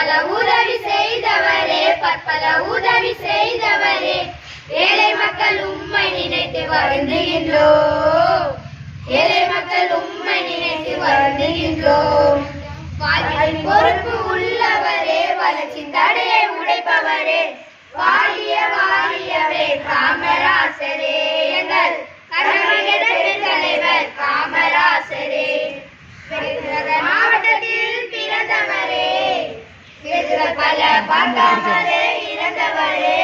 பற்பல உதவி செய்தவரே, பற்பல உதவி செய்தவரே, ஏழை மக்கள் உம்மை நினைத்து வருந்துகின்றோம், ஏழை மக்கள் உம்மை நினைத்து வருந்துகின்றோம். வாழ்வின் பொறுப்பு உள்ளவரே, வளர்ச்சி தடையை உடைப்பவரே, வாழிய வாழியவே காமராசரே, எங்கள் கழகத்தின் தலைவர் காமராசரே. விருதுநகர் மாவட்டத்தில் பிறந்தவரே, விருதுகள் பல பார்க்காமலே இறந்தவரே,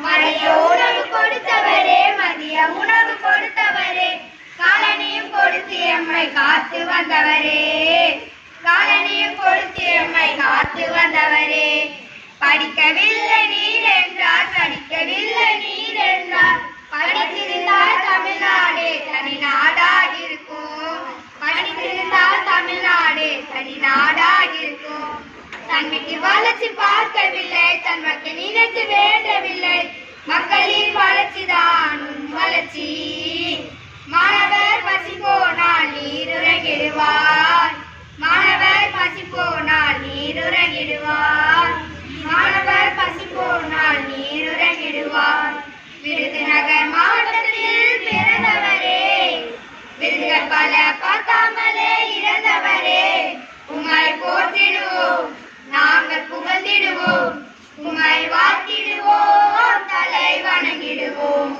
மதிய உணவு கொடுத்தவரே, மதிய உணவு கொடுத்தவரே, காலனியும் கொடுத்து எம்மை காத்து வந்தவரே, காலனியும் கொடுத்து எம்மை காத்து வந்தவரே. படிக்கவில்லை நீர் என்றார், படிக்கவில்லை நீர் என்றார், படித்திருந்தால் தமிழ்நாடு தனி நாடாகிருக்கும், படித்திருந்தால் தமிழ்நாடு தனி நாடாகிருக்கும். தன் வீட்டு வளர்ச்சி பார்க்கவில்லை, தன் மக்கள் நினைத்து வேண்டவில்லை, மக்களின் வளர்ச்சிதான் வளர்ச்சி. மாணவர் பசி போனால் நீருறங்கிடுவார், மாணவர் பசி போனால் நீருறங்கிடுவார், மாணவர் பசி போனால் நீருறங்கிடுவார். விருதுநகர் மாவட்டத்தில் பிறந்தவரே, விருதுகள் பல பார்க்காமலே இறந்தவரே, உம்மை போற்றிடுவோம், நாங்கள் புகழ்ந்திடுவோம், உம்மை வாழ்த்திடுவோம், தலை வணங்கிடுவோம்.